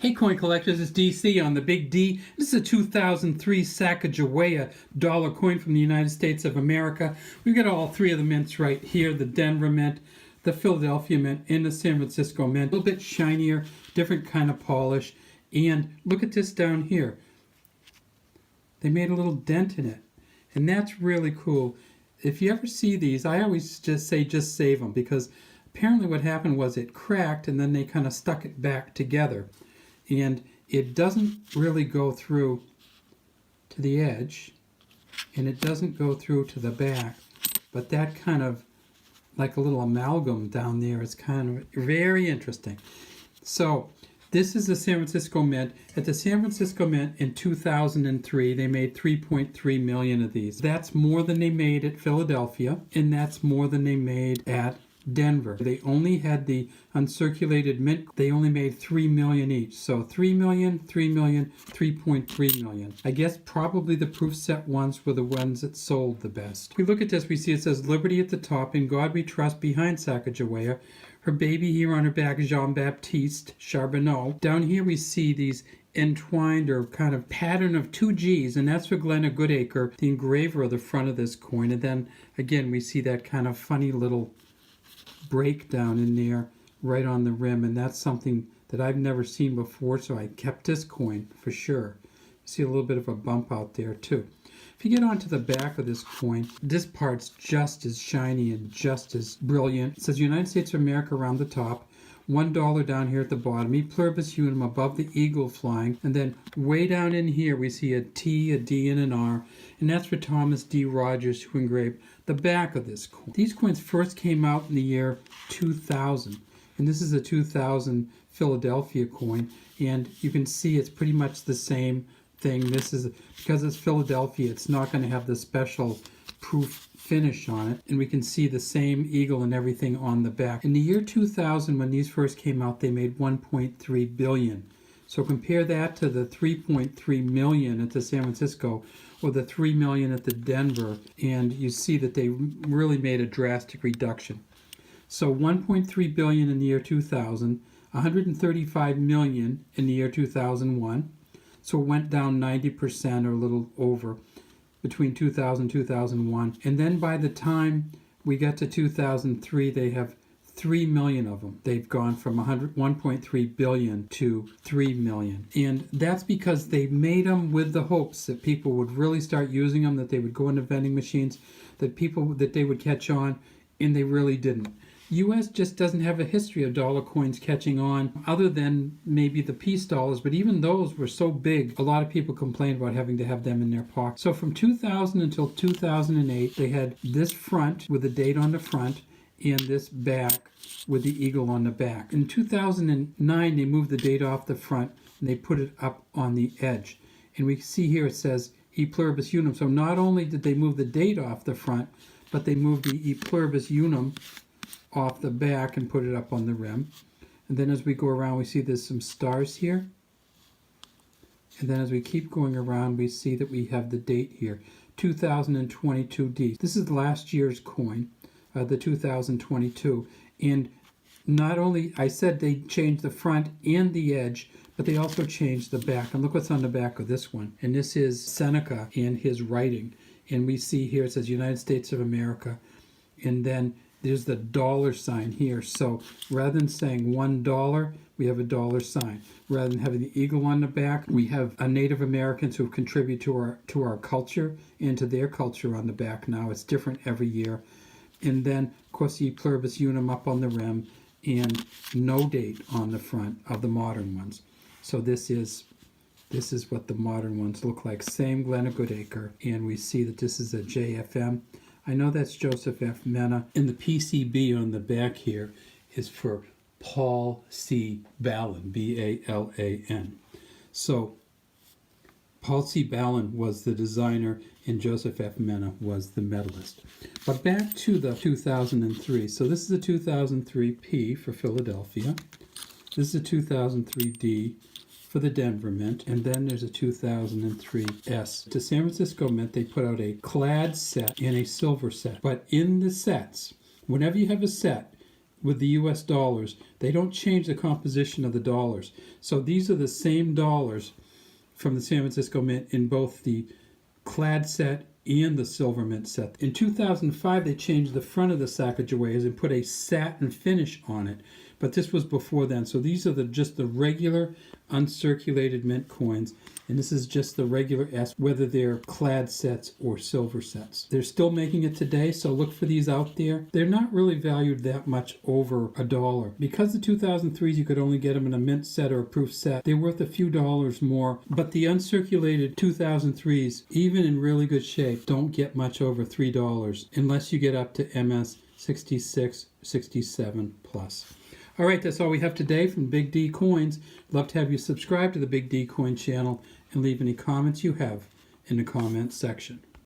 Hey coin collectors, it's DC on the Big D. This is a 2003 Sacagawea dollar coin from the United States of America. We've got all three of the mints right here, the Denver mint, the Philadelphia mint, and the San Francisco mint. A little bit shinier, different kind of polish. And look at this down here. They made a little dent in it. And that's really cool. If you ever see these, I always just say just save them, because apparently what happened was it cracked and then they kind of stuck it back together. And it doesn't really go through to the edge, and it doesn't go through to the back, but that kind of like a little amalgam down there is kind of very interesting. So this is the San Francisco Mint. At the San Francisco Mint in 2003, they made 3.3 million of these. That's more than they made at Philadelphia, and that's more than they made at Denver. They only had the uncirculated mint. They only made 3 million each. So 3 million, 3 million, 3.3 million. I guess probably the proof set ones were the ones that sold the best. If we look at this, we see it says Liberty at the top, In God We Trust behind Sacagawea. Her baby here on her back, Jean-Baptiste Charbonneau. Down here we see these entwined or kind of pattern of two G's, and that's for Glenna Goodacre, the engraver of the front of this coin. And then again we see that kind of funny little breakdown in there right on the rim, and that's something that I've never seen before, so I kept this coin for sure. See a little bit of a bump out there too. If you get onto the back of this coin, this part's just as shiny and just as brilliant. It says United States of America around the top, $1 down here at the bottom, E pluribus unum above the eagle flying, and then way down in here we see a T, a D, and an R, and that's for Thomas D. Rogers, who engraved the back of this coin. These coins first came out in the year 2000, and this is a 2000 Philadelphia coin, and you can see it's pretty much the same thing. This is, because it's Philadelphia, it's not going to have the special proof finish on it, and we can see the same eagle and everything on the back. In the year 2000, when these first came out, they made 1.3 billion. So compare that to the 3.3 million at the San Francisco or the 3 million at the Denver, and you see that they really made a drastic reduction. So 1.3 billion in the year 2000, 135 million in the year 2001. So it went down 90% or a little over between 2000 and 2001. And then by the time we got to 2003, they have 3 million of them. They've gone from 1.3 billion to 3 million. And that's because they made them with the hopes that people would really start using them, that they would go into vending machines, that they would catch on, and they really didn't. U.S. just doesn't have a history of dollar coins catching on, other than maybe the peace dollars, but even those were so big, a lot of people complained about having to have them in their pocket. So from 2000 until 2008, they had this front with the date on the front and this back with the eagle on the back. In 2009, they moved the date off the front and they put it up on the edge. And we see here it says E pluribus unum. So not only did they move the date off the front, but they moved the E pluribus unum off the back and put it up on the rim. And then as we go around, we see there's some stars here. And then as we keep going around, we see that we have the date here, 2022D. This is last year's coin, the 2022. And not only, I said they changed the front and the edge, but they also changed the back. And look what's on the back of this one. And this is Seneca and his writing. And we see here it says United States of America. And then there's the dollar sign here. So rather than saying $1, we have a dollar sign. Rather than having the eagle on the back, we have a Native Americans who contribute to our culture and to their culture on the back now. It's different every year. And then, of course, the pluribus unum up on the rim and no date on the front of the modern ones. So this is what the modern ones look like. Same Glenna Goodacre. And we see that this is a JFM. I know that's Joseph F. Mena. And the PCB on the back here is for Paul C. Ballin, B-A-L-A-N. So Paul C. Ballin was the designer and Joseph F. Mena was the medalist. But back to the 2003. So this is a 2003 P for Philadelphia. This is a 2003 D for the Denver Mint, and then there's a 2003 S. To San Francisco Mint, they put out a clad set and a silver set. But in the sets, whenever you have a set, with the US dollars. They don't change the composition of the dollars. So these are the same dollars from the San Francisco Mint in both the clad set and the silver mint set. In 2005, they changed the front of the Sacagaweas and put a satin finish on it. But this was before then. So these are just the regular uncirculated mint coins. And this is just the regular S, whether they're clad sets or silver sets. They're still making it today, so look for these out there. They're not really valued that much over $1. Because the 2003s, you could only get them in a mint set or a proof set, they're worth a few dollars more. But the uncirculated 2003s, even in really good shape, don't get much over $3 unless you get up to MS 66, 67 plus. All right, that's all we have today from Big D Coins. Love to have you subscribe to the Big D Coin channel and leave any comments you have in the comments section.